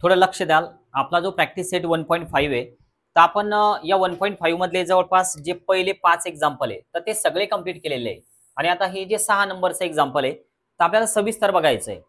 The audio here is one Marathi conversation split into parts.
थोडं लक्ष द्याल. आपला जो प्रॅक्टिस सेट 1.5 आहे, तर आपण या 1.5 मधले जवळपास जे पहिले 5 एक्झाम्पल आहे तर ते सगळे कंप्लीट केलेले आहे. आणि आता हे जे 6 नंबरचं एक्झाम्पल आहे तर आपल्याला सविस्तर बघायचं आहे.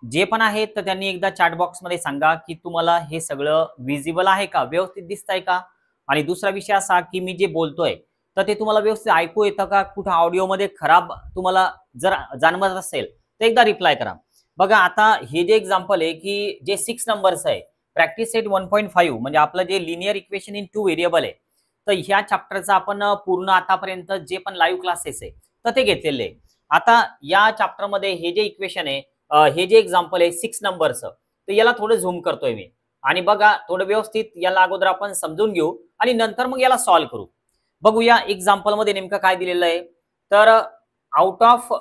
जे पण आहेत तर त्यांनी एकदा चॅट बॉक्समध्ये सांगा की तुम्हाला हे सगळं विजिबल आहे का, व्यवस्थित दिसतंय का. आणि दुसरा विषय असा की मी जे बोलतोय तर ते तुम्हाला व्यवस्थित ऐकू येतं का, कुठं ऑडिओमध्ये खराब तुम्हाला जर जाणवत असेल तर एकदा रिप्लाय करा. बघा आता हे जे एक्झाम्पल आहे की जे 6 नंबरचं आहे, प्रॅक्टिस सेट 1.5 म्हणजे आपलं जे लिनियर इक्वेशन इन 2 व्हेरिएबल आहे. तर ह्या चॅप्टरचा आपण पूर्ण आतापर्यंत जे पण लाईव्ह क्लासेस आहे तर ते घेतलेले आहे. आता या चॅप्टरमध्ये हे जे इक्वेशन आहे, हे जे एक्झाम्पल आहे 6 नंबरचं, तर याला थोडं झूम करतोय मी. आणि बघा थोडं व्यवस्थित याला अगोदर आपण समजून घेऊ आणि नंतर मग याला सॉल्व्ह करू. बघूया एक्झाम्पल मध्ये नेमकं काय दिलेलं आहे. तर out of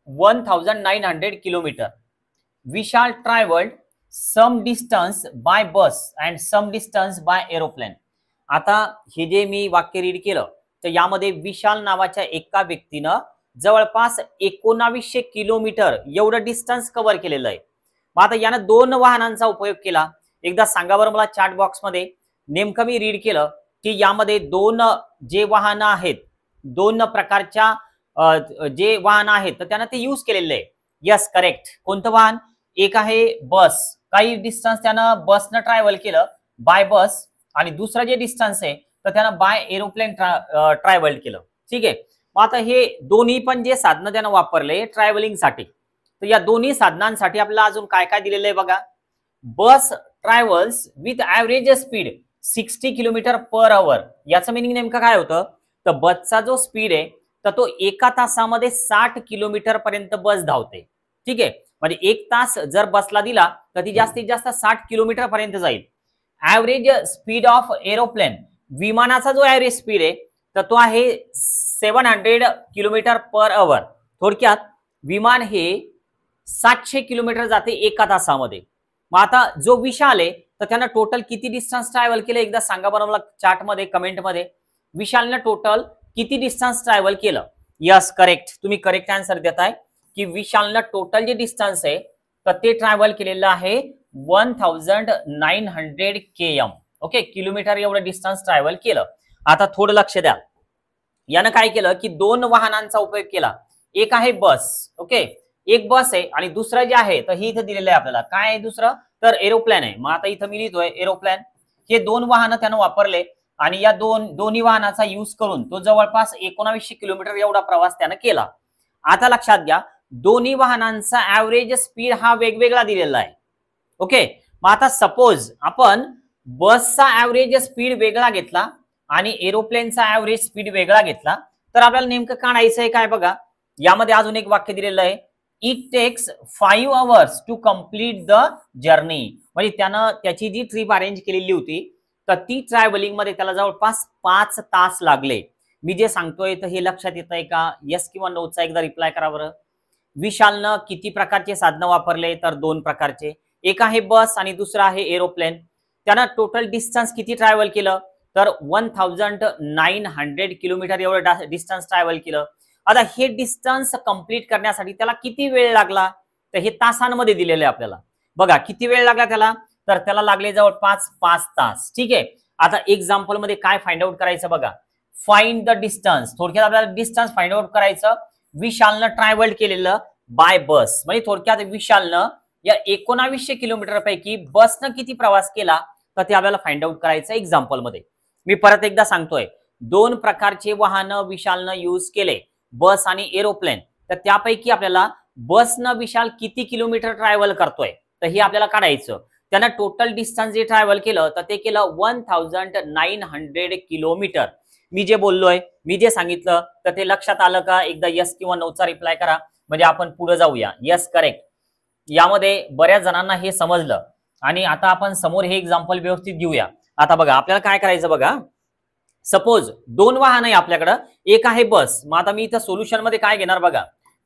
1900 kilometre we shall travelled some distance by bus and some distance by aeroplane. आता हे जे मी वाक्य रीड केलं तर यामध्ये विशाल नावाच्या एका व्यक्तीनं जवळपास 1900 किलोमीटर एवढं डिस्टन्स कव्हर केलेलं आहे. मग आता यानं 2 वाहनांचा उपयोग केला. एकदा सांगा बरं मला चॅट बॉक्समध्ये. नेमकं मी रीड केलं की यामध्ये 2 जे वाहनं आहेत, 2 प्रकारच्या जे वाहन आहेत तर त्यांना ते यूज केलेलं आहे. Yes correct. कोणतं वाहन? एक आहे बस. काही डिस्टन्स त्यानं बसनं ट्रॅव्हल केलं बाय बस. आणि दुसरं जे डिस्टन्स आहे तर त्यानं बाय एरोप्लेन ट्रॅव्हल केलं. ठीक आहे. मग आता हे दोन्ही पण जे साधनं त्यानं वापरले ट्रॅव्हलिंगसाठी, तर या दोन्ही साधनांसाठी आपल्याला अजून काय काय दिलेलं आहे बघा. Bus travels with average speed 60 kilometre per hour. याचं मिनिंग नेमकं काय होतं, तर बसचा जो स्पीड आहे तर तो एका तासामध्ये 60 किलोमीटर पर्यंत बस धावते. ठीक आहे. म्हणजे 1 तास जर बसला दिला तर ती जास्तीत जास्त 60 किलोमीटर पर्यंत जाईल. ॲव्हरेज स्पीड ऑफ एरोप्लेन, विमानाचा जो ॲव्हरेज स्पीड आहे तर तो आहे 700 किलोमीटर पर आवर. थोडक्यात विमान हे 700 किलोमीटर जाते एका तासामध्ये. मग आता जो विशाल आहे तर त्यानं टोटल किती डिस्टन्स ट्रॅव्हल केलं एकदा सांगा बरं मला चॅटमध्ये, कमेंटमध्ये. विशालनं टोटल किती डिस्टन्स ट्रॅव्हल केलं? Yes correct. तुम्ही करेक्ट आन्सर देताय की विशालनं टोटल जे डिस्टन्स आहे तर ते ट्रॅव्हल केलेलं आहे 1900 km. ओके, किलोमीटर एवढं डिस्टन्स ट्रॅव्हल केलं. आता थोडं लक्ष द्या. यानं काय केलं की 2 वाहनांचा उपयोग केला. एक आहे बस. ओके, एक बस आहे आणि दुसरं जे आहे तर हे इथं दिलेलं आहे आपल्याला. काय आहे दुसरं? तर एरोप्लेन आहे. मग आता इथं मी लिहितोय एरोप्लेन. हे 2 वाहनं त्यानं वापरले आणि या दोन्ही वाहनाचा यूज करून तो जवळपास 1900 किलोमीटर एवढा प्रवास त्यानं केला. आता लक्षात घ्या, दोन्ही वाहनांचा ॲव्हरेज स्पीड हा वेगवेगळा दिलेला आहे. ओके, मग आता सपोज आपण बसचा ॲव्हरेज स्पीड वेगळा घेतला आणि एरोप्लेनचा ॲव्हरेज स्पीड वेगळा घेतला तर आपल्याला नेमकं काढायचं आहे काय बघा. यामध्ये अजून एक वाक्य दिलेलं आहे, it takes 5 hours to complete the journey. म्हणजे त्यानं त्याची जी ट्रिप अरेंज केलेली होती तर ती ट्रॅव्हलिंग मध्ये त्याला जवळपास 5 तास लागले. मी जे सांगतोय तर हे लक्षात येत आहे का? यस किंवा नोचा एकदा रिप्लाय करा बरं. विशालनं किती प्रकारचे साधनं वापरले? तर 2 प्रकारचे. एक आहे बस आणि दुसरं आहे एरोप्लेन. त्यानं टोटल डिस्टन्स किती ट्रॅव्हल केलं? तर 1900 किलोमीटर एवढं डिस्टन्स ट्रॅव्हल केलं. आता हे डिस्टन्स कंप्लीट करण्यासाठी त्याला किती वेळ लागला? तर हे तासांमध्ये दिलेलं आहे आपल्याला. बघा किती वेळ लागला त्याला, तर त्याला लागले जवळपास 5 तास. ठीक आहे. आता एक्झाम्पल मध्ये काय फाइंड आउट करायचं बघा. Find the distance. थोडक्यात आपल्याला डिस्टन्स फाइंड आउट करायचं. विशालनं ट्रॅव्हल केलेलं बाय बस, म्हणजे थोडक्यात विशालनं या 1900 किलोमीटर पैकी बसनं किती प्रवास केला तर ते आपल्याला फाइंड आउट करायचं एक्झाम्पल मध्ये. मी परत एकदा सांगतोय, 2 प्रकारचे वाहनं विशालनं यूज केले, बस आणि एरोप्लेन. तर त्यापैकी आपल्याला बसनं विशाल किती किलोमीटर ट्रॅव्हल करतोय तर हे आपल्याला काढायचं. त्यानं टोटल डिस्टन्स जे ट्रॅव्हल केलं तर ते केलं 1900 किलोमीटर. मी जे बोललोय, मी जे सांगितलं तर ते लक्षात आलं का? एकदा यस किंवा नोचा रिप्लाय करा म्हणजे आपण पुढे जाऊया. Yes correct. यामध्ये बऱ्याच जणांना हे समजलं आणि आता आपण समोर हे एक्झाम्पल व्यवस्थित घेऊया. आता बघा आपल्याला काय करायचं बघा. सपोज 2 वाहन आहे आपल्याकडं, एक आहे बस. मग आता मी इथं सोल्युशन मध्ये काय घेणार बघा.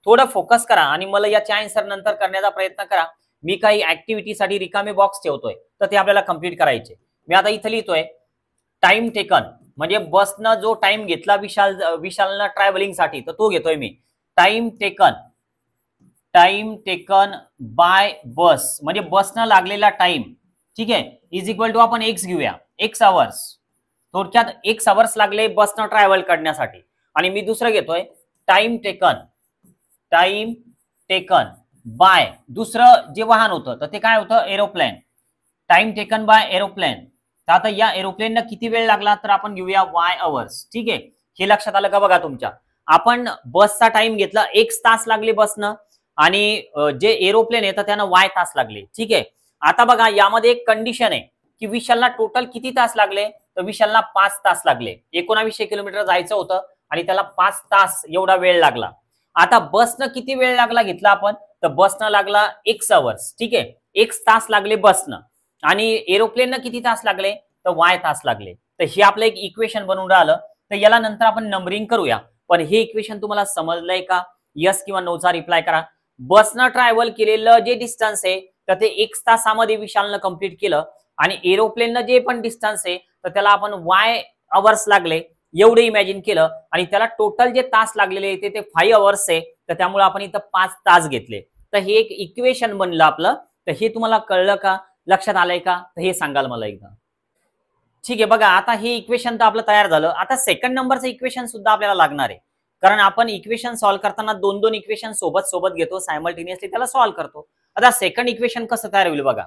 थोडं फोकस करा आणि मला याचे आन्सर नंतर करण्याचा प्रयत्न करा. मी काही ऍक्टिव्हिटीसाठी रिकामे बॉक्स ठेवतोय तर ते आपल्याला कंप्लीट करायचे. मी आता इथं लिहितोय टाइम टेकन, म्हणजे बसनं जो टाइम घेतला विशालनं ट्रॅव्हलिंगसाठी तर तो घेतोय मी. टाइम टेकन बाय बस, म्हणजे बसनं लागलेला टाइम ठीक आहे, इज इक्वल टू आपण एक्स घेऊया, एक्स आवर्स, थोडक्यात एक्स आवर्स लागले बसनं ट्रॅव्हल करण्यासाठी. आणि मी दुसरं घेतोय टाइम टेकन बाय दुसरं जे वाहन होतं तर ते काय होतं, aeroplane. Time taken by aeroplane. तर आता या एरोप्लेनला किती वेळ लागला तर आपण घेऊया वाय आवर्स. ठीक आहे, हे लक्षात आलं का बघा तुमच्या. आपण बसचा टाइम घेतला, एक्स तास लागले बसनं, आणि जे एरोप्लेन आहे तर त्यांना वाय तास लागले. ठीक आहे, आता बघा यामध्ये एक कंडिशन आहे की विशालला टोटल किती तास लागले, तर विशालला 5 तास लागले. 1900 किलोमीटर जायचं होतं आणि त्याला 5 तास एवढा वेळ लागला. आता बसनं किती वेळ लागला घेतला आपण, तर बसनं लागला एक्स आवर्स. ठीक आहे, एक्स तास लागले बसनं, आणि एरोप्लेननं किती तास लागले तर वाय तास लागले. तर हे आपलं एक इक्वेशन बनवून राहिलं. तर याला नंतर आपण नंबरिंग करूया. पण हे इक्वेशन तुम्हाला समजलंय का? यस किंवा नोचा रिप्लाय करा. बसनं ट्रॅव्हल केलेलं जे डिस्टन्स आहे तर ते 1 तासामध्ये विशालनं कंप्लीट केलं, आणि एरोप्लेननं जे पण डिस्टन्स आहे तर त्याला आपण वाय आवर्स लागले एवढे इमॅजिन केलं, आणि त्याला टोटल जे तास लागलेले ते 5 आवर्स आहे. तर त्यामुळे आपण इथं 5 तास घेतले. तर हे एक इक्वेशन बनलं आपलं. तर हे तुम्हाला कळलं का, लक्षात आलंय का, तर हे सांगाल मला एकदा. ठीक आहे, बघा आता हे इक्वेशन तर आपलं तयार झालं. आता सेकंड नंबरचं इक्वेशन सुद्धा आपल्याला लागणार आहे, कारण आपण इक्वेशन सॉल्व्ह करताना दोन दोन इक्वेशन सोबत घेतो, सायमल्टेनियसली त्याला सॉल्व्ह करतो. आता सेकंड इक्वेशन कसं तयार होईल बघा.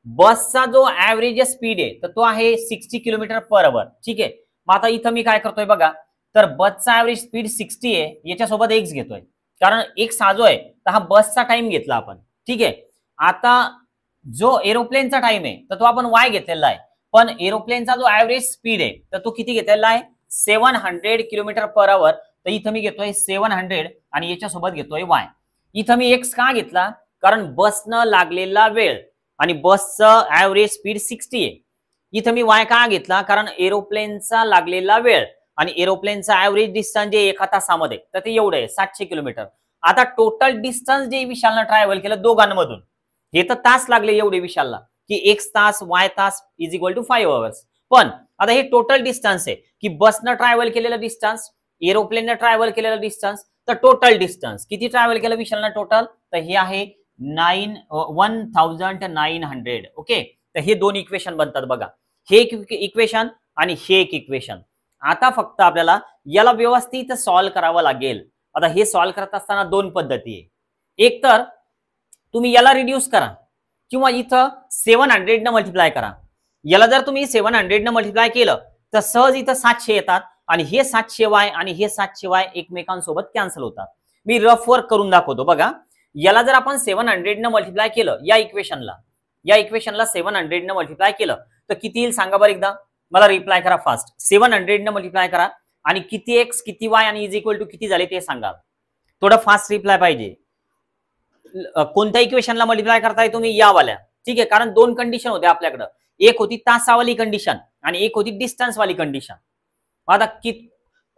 बसचा जो ऍव्हरेज स्पीड आहे तर तो आहे 60 किलोमीटर पर आवर. ठीक आहे, मग आता इथं मी काय करतोय बघा, तर बसचा ऍव्हरेज स्पीड 60 आहे, याच्यासोबत एक्स घेतोय, कारण एक्स हा जो आहे तर हा बसचा टाइम घेतला आपण. ठीक आहे, आता जो एरोप्लेनचा टाइम आहे तर तो आपण वाय घेतलेला आहे, पण एरोप्लेनचा जो ऍव्हरेज स्पीड आहे तर तो किती घेतलेला आहे, 700 किलोमीटर पर आवर. तर इथं मी घेतोय 700 आणि याच्यासोबत घेतोय वाय. इथं मी एक्स का घेतला, कारण बसनं लागलेला वेळ आणि बसचं ऍव्हरेज स्पीड 60 आहे. इथं मी वाय का घेतला, कारण एरोप्लेनचा लागलेला वेळ आणि एरोप्लेनचा ऍव्हरेज डिस्टन्स जे 1 तासामध्ये तर ते एवढं आहे 700 किलोमीटर. आता टोटल डिस्टन्स जे विशालनं ट्रॅव्हल केलं दोघांमधून, हे तर तास लागले एवढे विशालला, की एक्स तास वाय तास इज इक्वल टू 5 आवर्स. पण आता हे टोटल डिस्टन्स आहे की बसनं ट्रॅव्हल केलेलं डिस्टन्स, एरोप्लेननं ट्रॅव्हल केलेलं डिस्टन्स, तर टोटल डिस्टन्स किती ट्रॅव्हल केलं विशालनं टोटल, तर हे आहे 1900. ओके, तर हे दोन इक्वेशन बनतात बघा, हे एक इक्वेशन आणि हे एक इक्वेशन. आता फक्त आपल्याला याला व्यवस्थित सॉल्व्ह करावं लागेल. आता हे सॉल्व्ह करत असताना दोन पद्धती आहे. एक तर तुम्ही याला रिड्यूस करा, किंवा इथं 700 न मल्टिप्लाय करा. याला जर तुम्ही 700 न मल्टिप्लाय केलं तर सहज इथं 700 येतात, आणि हे 700 वाय आणि हे 700 वाय एकमेकांसोबत कॅन्सल होतात. मी रफ वर्क करून दाखवतो बघा. याला जर आपण 700 न मल्टिप्लाय केलं, या इक्वेशनला 700 न मल्टिप्लाय केलं तर किती येईल सांगा बरं एकदा, मला रिप्लाय करा फास्ट. 700 न मल्टिप्लाय करा आणि किती एक्स किती वाय आणि इज इक्वल टू किती झाले ते सांगा. थोडं फास्ट रिप्लाय पाहिजे. कोणत्या इक्वेशनला मल्टिप्लाय करताय तुम्ही, यावाल्या. ठीक आहे, कारण दोन कंडिशन होते आपल्याकडे, एक होती तासावाली कंडिशन आणि एक होती डिस्टन्स वाली कंडिशन. आता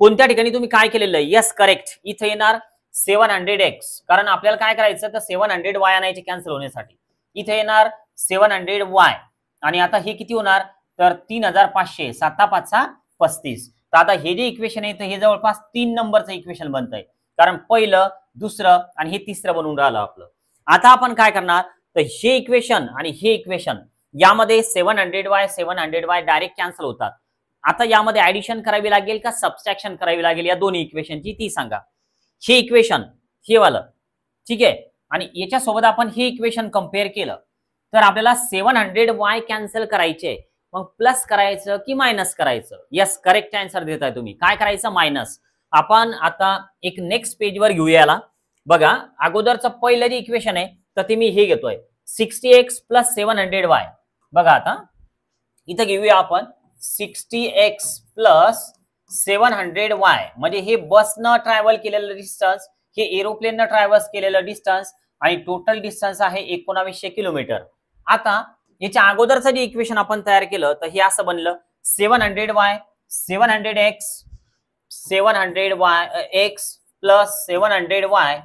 कोणत्या ठिकाणी तुम्ही काय केलेलं आहे, यस करेक्ट, इथे येणार 700x, कारण आपल्याला काय करायचं तर 700 वाय आणायचे कॅन्सल होण्यासाठी. इथे येणार 700 वाय, आणि आता हे किती होणार तर 3500, 7 5 35. तर आता हे जे इक्वेशन आहे हे जवळपास 3 नंबरचं इक्वेशन बनतंय, कारण पहिलं दुसरं आणि हे तिसरं बनवून राहिलं आपलं. आता आपण काय करणार तर हे इक्वेशन आणि हे इक्वेशन, यामध्ये 700y डायरेक्ट कॅन्सल होतात. आता यामध्ये ऍडिशन करावी लागेल का सबस्ट्रॅक्शन करावी लागेल या दोन्ही इक्वेशनची, ती सांगा. हे इक्वेशन हे वालं, ठीक आहे, आणि याच्यासोबत आपण हे इक्वेशन कम्पेअर केलं तर आपल्याला 700y कॅन्सल करायचे, मग प्लस करायचं की मायनस करायचं. यस करेक्ट आन्सर देताय तुम्ही. काय करायचं, मायनस. आपण आता एक नेक्स्ट पेजवर घेऊया याला. बघा अगोदरचं पहिलं जे इक्वेशन आहे तर ते मी हे घेतोय 60x प्लस 700y. बघा आता इथं घेऊया आपण 60x प्लस 700y, म्हणजे हे बसनं ट्रॅव्हल केलेलं डिस्टन्स, हे एरोप्लेननं ट्रॅव्हल्स केलेलं डिस्टन्स, आणि टोटल डिस्टन्स आहे 1900 किलोमीटर. आता याच्या अगोदरचं जे इक्वेशन आपण तयार केलं तर हे असं बनलं 700y 700x plus 700y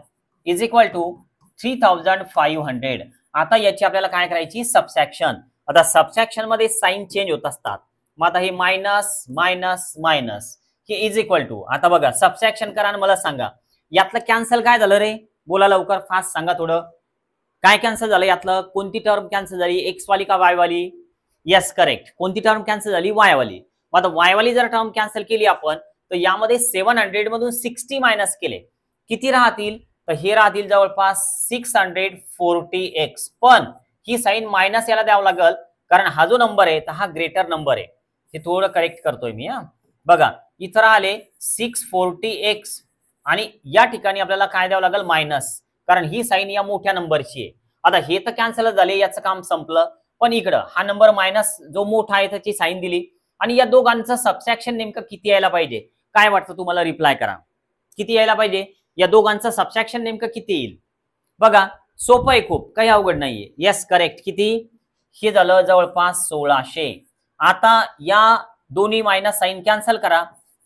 is equal to 3500. आता याची आपल्याला काय करायची, सबट्रॅक्शन. आता सबट्रॅक्शन मध्ये साइन चेंज होत असतात, मग आता हे मायनस मायनस मायनस हे इज इक्वल टू. आता बघा सबट्रॅक्शन करा आणि मला सांगा यातलं कॅन्सल काय झालं रे, बोला लवकर फास्ट सांगा थोडं. काय कॅन्सल झालं यातलं, कोणती टर्म कॅन्सल झाली, एक्स वाली का वाय वाली, येस करेक्ट. कोणती टर्म कॅन्सल झाली? वाय वाली. मग आता वाय वाली जर टर्म कॅन्सल केली आपण तर यामध्ये 700 मधून 60 मायनस केले किती राहतील? तर हे राहतील जवळपास 640x. पण ही साइन मायनस याला द्यावं लागल कारण हा जो नंबर आहे तर हा ग्रेटर नंबर आहे. हे थोडं करेक्ट करतोय मी. बघा इथं आले 640x आणि या ठिकाणी आपल्याला काय द्यावं लागेल? मायनस, कारण ही साइन या मोठ्या नंबरची आहे. आता हे तर कॅन्सल झाले, याचं काम संपलं. पण इकडं हा नंबर मायनस जो मोठा आहे त्याची साइन दिली आणि या दोघांचं सबट्रॅक्शन नेमकं किती यायला पाहिजे? काय वाटतं तुम्हाला? रिप्लाय करा. किती यायला पाहिजे? या दोघांचं सबट्रॅक्शन नेमकं किती येईल? बघा सोपं आहे खूप, काही अवघड नाहीये. Yes correct. किती? हे झालं जवळपास 1600. आता या दोन्ही मायनस साइन कॅन्सल करा.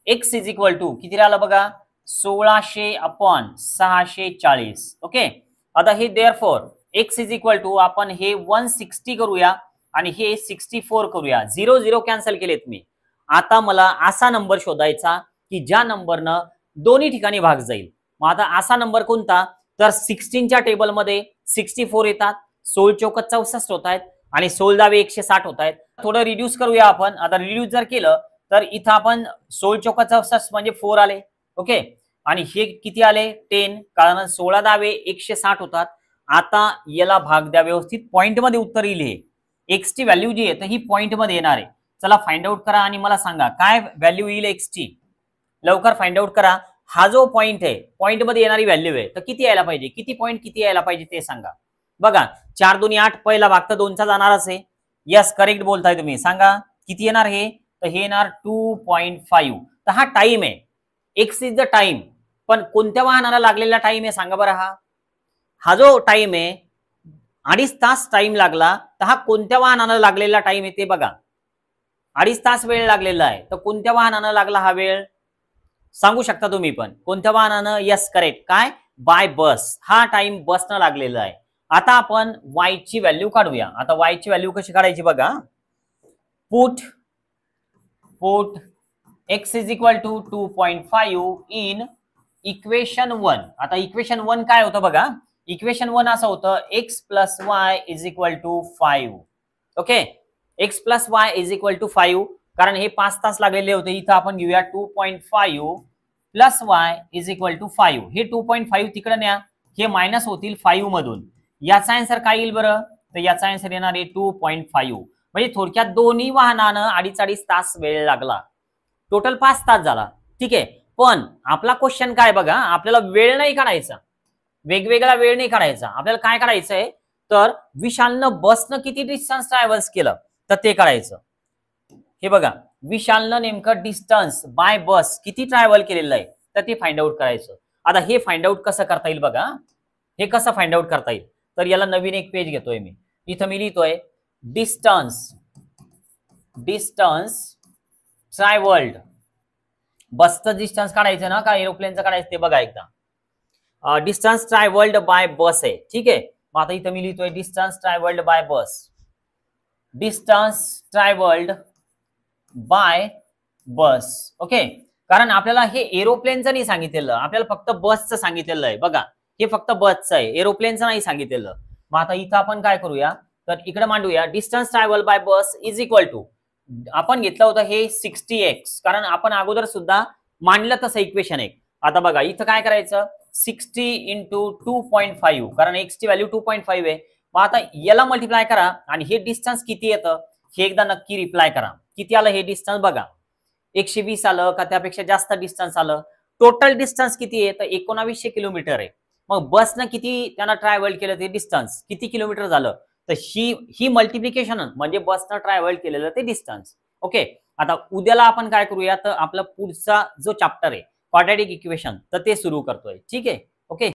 x इज इक्वल टू किती राहिलं बघा? 1600 अपॉन 640. ओके. आता हे therefore x is equal to आपण हे 160 करूया आणि हे 64 करूया. 0 0 कॅन्सल केलेत मी. आता मला असा नंबर शोधायचा की ज्या नंबरनं दोन्ही ठिकाणी भाग जाईल. मग आता असा नंबर कोणता? तर 16च्या टेबलमध्ये 64 येतात, 16 चौक 64 होत आहेत आणि 16 दावे 160 होत आहेत. थोडं रिड्यूस करूया आपण. आता रिड्यूस जर केलं तर इथं आपण 16 चौक 64 म्हणजे 4 आले. ओके. आणि हे किती आले? 10, कारण 16 दावे 160 होतात. आता याला भाग द्या व्यवस्थित. पॉइंट मध्ये उत्तर येईल. हे एक्स ची व्हॅल्यू जी आहे तर ही पॉइंट मध्ये येणार आहे. चला फाइंड आउट करा आणि मला सांगा काय व्हॅल्यू येईल एक्स ची. लवकर फाइंड आउट करा. हा जो पॉइंट आहे, पॉइंट मध्ये येणारी व्हॅल्यू आहे तर किती यायला पाहिजे? किती पॉइंट किती यायला पाहिजे ते सांगा. बघा 4 2 8, पहिला भाग तर 2चा जाणारच आहे. यस करेक्ट बोलताय तुम्ही. सांगा किती येणार हे? तर हे येणार 2.5. तर हा टाइम आहे. X is the time. पण कोणत्या वाहनाला लागलेला टाइम आहे सांगा बरं. हा जो टाइम आहे 2.5 तास टाइम लागला तर हा कोणत्या वाहनाला लागलेला टाइम आहे ते बघा. 2.5 तास वेळ लागलेला आहे तर कोणत्या वाहनानं लागला हा वेळ? सांगू शकता तुम्ही पण कोणत्या वाहनानं? Yes correct. काय? बाय बस. हा टाइम बसनं लागलेला आहे. आता आपण y ची व्हॅल्यू काढूया. आता y ची व्हॅल्यू कशी काढायची बघा. Put x is equal to 2.5 in equation 1. आता इक्वेशन 1 काय होतं बघा. इक्वेशन 1 असं होतं x plus y is equal to 5. Okay. x plus y is equal to 5 कारण हे 5 तास लागलेले होते. इथं आपण घेऊया 2.5 plus y is equal to 5. हे 2.5 तिकडे न्या, हे मायनस होतील 5 मधून. याचा आन्सर काय येईल बरं? तर याचा आन्सर येणार आहे 2.5. म्हणजे थोडक्यात दोन्ही वाहनानं 2.5 तास वेळ लागला. टोटल 5 तास झाला. ठीक आहे. पण आपला क्वेश्चन काय बघा, आपल्याला वेळ नाही काढायचा, वेगवेगळा वेळ नाही काढायचा. आपल्याला काय काढायचंय तर विशालनं बसनं किती डिस्टन्स ट्रॅव्हल्स केलं तर ते काढायचं. हे बघा विशालनं नेमकं डिस्टन्स बाय बस किती ट्रॅव्हल केलेलं आहे तर ते फाइंड आउट करायचं. आता हे फाइंड आउट कसं करता येईल बघा. हे कसं फाइंड आउट करता येईल तर याला नवीन एक पेज घेतोय मी. इथं मी लिहितोय डिस्टन्स ट्रॅव्हल्ड. बसचं डिस्टन्स काढायचं ना का एरोप्लेनचं काढायचं ते बघा एकदा. डिस्टन्स ट्रॅव्हल्ड बाय बस आहे. ठीक आहे. मग आता इथं मी लिहितोय डिस्टन्स ट्रॅव्हल्ड बाय बस. डिस्टन्स ट्रॅव्हल्ड बाय बस. ओके. कारण आपल्याला हे एरोप्लेनचं नाही सांगितलेलं, आपल्याला फक्त बसचं सांगितलेलं आहे. बघा हे फक्त बसचं आहे, एरोप्लेनचं नाही सांगितलेलं. मग आता इथं आपण काय करूया तर इकडे मांडूया distance travel by bus is equal to, आपण घेतलं होतं हे 60x, कारण आपण अगोदर सुद्धा मांडलं तसं इक्वेशन एक. आता बघा इथं काय करायचं 60 इंटू 2.5 कारण x ची व्हॅल्यू 2.5 आहे. मग आता याला मल्टिप्लाय करा आणि हे डिस्टन्स किती येतं हे एकदा नक्की रिप्लाय करा. किती आलं हे डिस्टन्स बघा. 120 आलं का त्यापेक्षा जास्त डिस्टन्स आलं. टोटल डिस्टन्स किती आहे तर 1900 किलोमीटर आहे. मग बसनं किती त्यांना ट्रॅव्हल केलं ते डिस्टन्स किती किलोमीटर झालं तर ही मल्टिप्लिकेशन म्हणजे बसनं ट्रॅव्हल केलेलं ते डिस्टन्स. ओके. आता उद्याला आपण काय करूया तर आपला पुढचा जो चॅप्टर आहे क्वाड्रॅटिक इक्वेशन तर ते सुरू करतोय. ठीक आहे. ओके.